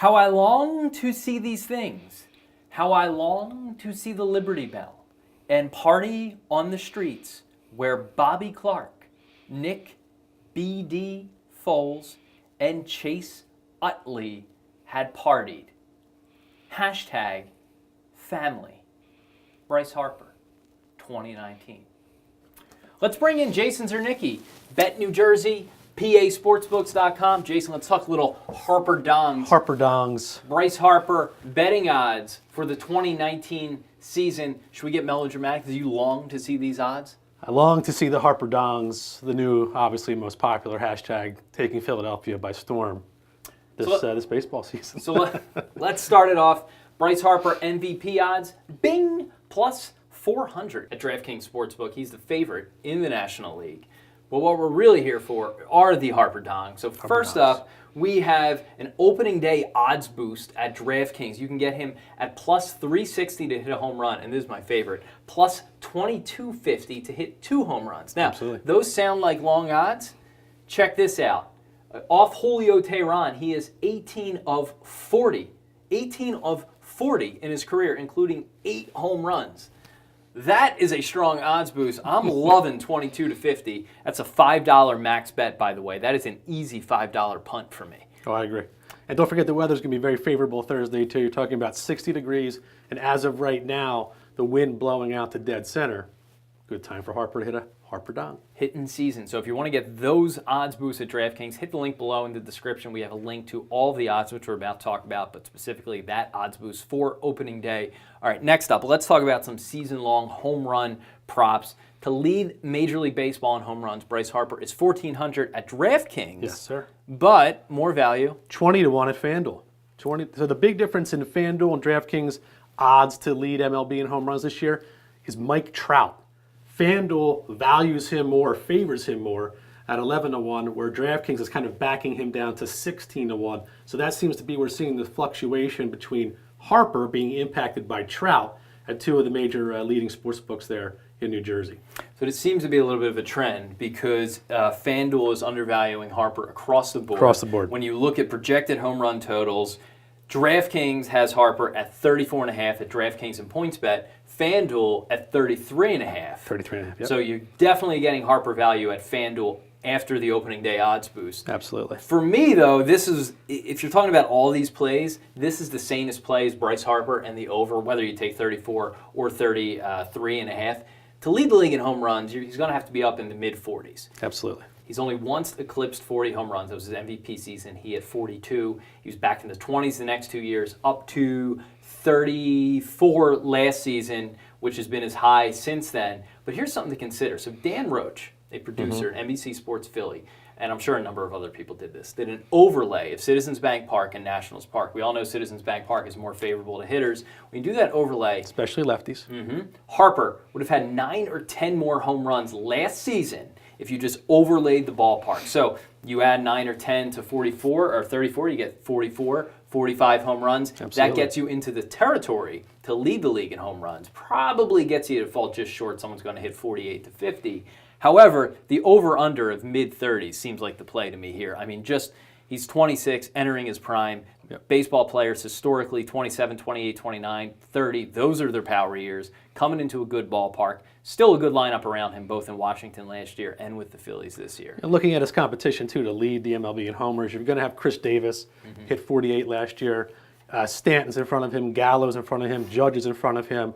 How I long to see these things. How I long to see the Liberty Bell and party on the streets where Bobby Clark, Nick B.D. Foles, and Chase Utley had partied. Hashtag family. Bryce Harper, 2019. Let's bring in Jason Ziernicki, Bet New Jersey, PASportsbooks.com. Jason, let's talk a little Harper Dongs. Harper Dongs. Bryce Harper betting odds for the 2019 season. Should we get melodramatic? Do you long to see these odds? I long to see the Harper Dongs, the new, obviously most popular hashtag, taking Philadelphia by storm this baseball season. So let's start it off. Bryce Harper MVP odds, bing, plus 400 at DraftKings Sportsbook. He's the favorite in the National League. But what we're really here for are the Harper Dongs. So first up, we have an opening day odds boost at DraftKings. You can get him at plus 360 to hit a home run, and this is my favorite, plus 2250 to hit 2 home runs. Now, those sound like long odds. Check this out. Off Julio Teheran, he is 18 of 40. 18 of 40 in his career, including 8 home runs. That is a strong odds boost. I'm loving 22 to 50. That's a $5 max bet, by the way. That is an easy $5 punt for me. Oh, I agree. And don't forget the weather's going to be very favorable Thursday, too. You're talking about 60 degrees, and as of right now, the wind blowing out to dead center. Good time for Harper to hit a Harper Dong. Hitting season. So if you want to get those odds boosts at DraftKings, hit the link below in the description. We have a link to all the odds, which we're about to talk about, but specifically that odds boost for opening day. All right, next up, let's talk about some season-long home run props. To lead Major League Baseball in home runs, Bryce Harper is 1,400 at DraftKings. Yes, sir. But more value. 20 to 1 at FanDuel. So the big difference in FanDuel and DraftKings odds to lead MLB in home runs this year is Mike Trout. FanDuel values him more, favors him more at 11 to 1, where DraftKings is kind of backing him down to 16 to 1. So that seems to be we're seeing the fluctuation between Harper being impacted by Trout at 2 of the major leading sports books there in New Jersey. So it seems to be a little bit of a trend because FanDuel is undervaluing Harper across the board. Across the board. When you look at projected home run totals, DraftKings has Harper at 34.5 at DraftKings and PointsBet. FanDuel at 33.5. 33.5, yep. So you're definitely getting Harper value at FanDuel after the opening day odds boost. Absolutely. For me, though, this is, if you're talking about all these plays, this is the sanest play as Bryce Harper and the over, whether you take 34 or 33.5. To lead the league in home runs, he's going to have to be up in the mid-40s. Absolutely. He's only once eclipsed 40 home runs. That was his MVP season. He had 42. He was back in the 20s the next 2 years, up to 34 last season, which has been his high since then. But here's something to consider. So Dan Roach, a producer at NBC Sports Philly, and I'm sure a number of other people did this, did an overlay of Citizens Bank Park and Nationals Park. We all know Citizens Bank Park is more favorable to hitters. When you do that overlay, especially lefties, Harper would have had 9 or 10 more home runs last season if you just overlaid the ballpark. So you add 9 or 10 to 44 or 34, you get 44, 45 home runs. Absolutely. That gets you into the territory to lead the league in home runs. Probably gets you to fall just short. Someone's going to hit 48 to 50. However, the over-under of mid-30s seems like the play to me here. I mean, he's 26, entering his prime. Yep. Baseball players historically 27, 28, 29, 30. Those are their power years. Coming into a good ballpark. Still a good lineup around him, both in Washington last year and with the Phillies this year. And looking at his competition, too, to lead the MLB in homers, you're going to have Chris Davis, hit 48 last year. Stanton's in front of him. Gallo's in front of him. Judge is in front of him.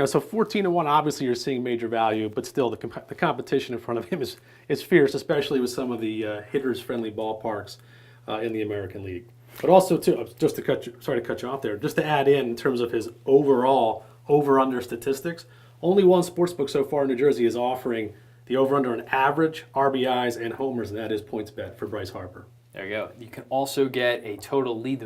So 14 to 1, obviously you're seeing major value, but still the competition in front of him is fierce, especially with some of the hitters-friendly ballparks in the American League. But also, too, just to cut you off there, just to add in terms of his overall over-under statistics, only one sportsbook so far in New Jersey is offering the over-under on average RBIs and homers, and that is PointsBet for Bryce Harper. There you go. You can also get a total lead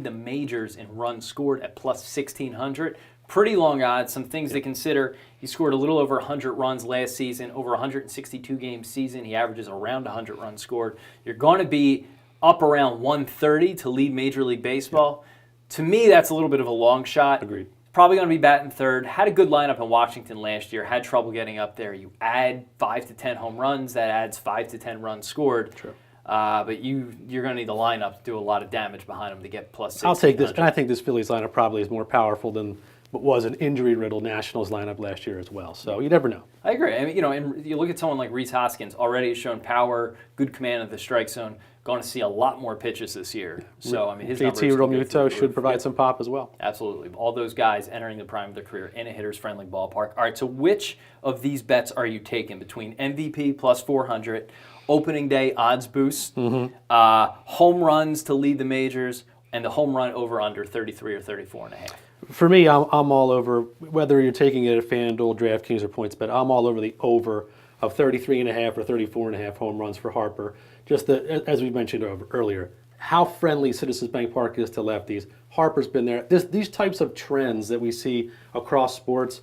the majors in runs scored at plus 1,600. Pretty long odds. Some things to consider. He scored a little over 100 runs last season, over 162 game season. He averages around 100 runs scored. You're going to be up around 130 to lead Major League Baseball. To me, that's a little bit of a long shot. Agreed. Probably going to be batting third. Had a good lineup in Washington last year. Had trouble getting up there. You add 5 to 10 home runs. That adds 5 to 10 runs scored. True. But you're going to need the lineup to do a lot of damage behind them to get plus 1600. I'll take this, and I think this Phillies lineup probably is more powerful than what was an injury-riddled Nationals lineup last year as well. So you never know. I agree. I mean, and you look at someone like Rhys Hoskins, already has shown power, good command of the strike zone. Going to see a lot more pitches this year. So I mean, his numbers JT Realmuto should provide some pop as well. Absolutely. All those guys entering the prime of their career in a hitter's-friendly ballpark. All right, so which of these bets are you taking between MVP plus 400, opening day odds boost, home runs to lead the majors, and the home run over-under 33 or 34.5? For me, I'm all over, whether you're taking it at FanDuel, DraftKings, or PointsBet, I'm all over the over of 33.5 or 34.5 home runs for Harper. Just as we mentioned earlier, how friendly Citizens Bank Park is to lefties. Harper's been there. These types of trends that we see across sports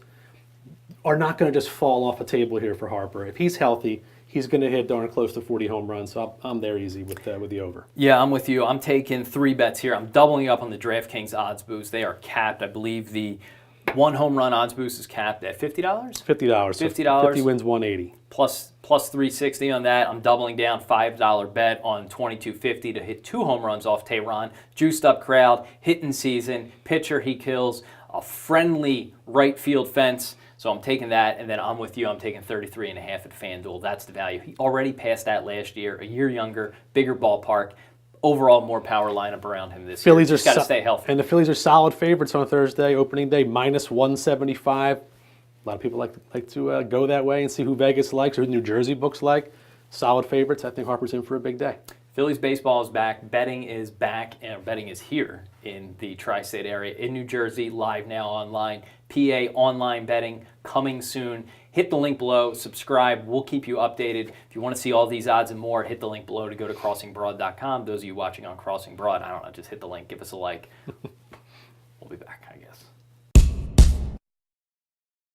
are not going to just fall off a table here for Harper. If he's healthy, he's going to hit darn close to 40 home runs. So I'm there easy with the over. Yeah, I'm with you. I'm taking 3 bets here. I'm doubling up on the DraftKings odds boost. They are capped. I believe the one home run odds boost is capped at $50? $50. $50. So 50 wins 180. Plus 360 on that. I'm doubling down $5 bet on 2250 to hit 2 home runs off Tehran. Juiced up crowd, hitting season, pitcher he kills, a friendly right field fence. So I'm taking that, and then I'm with you. I'm taking 33.5 at FanDuel. That's the value. He already passed that last year. A year younger, bigger ballpark. Overall, more power lineup around him this year. Just got to stay healthy. And the Phillies are solid favorites on Thursday, opening day, minus 175. A lot of people like to go that way and see who Vegas likes or who New Jersey books like. Solid favorites. I think Harper's in for a big day. Phillies baseball is back. Betting is back, and betting is here in the tri-state area. In New Jersey, live now online. PA online betting coming soon. Hit the link below. Subscribe. We'll keep you updated. If you want to see all these odds and more, hit the link below to go to crossingbroad.com. Those of you watching on Crossing Broad, I don't know, just hit the link. Give us a like. We'll be back, I guess.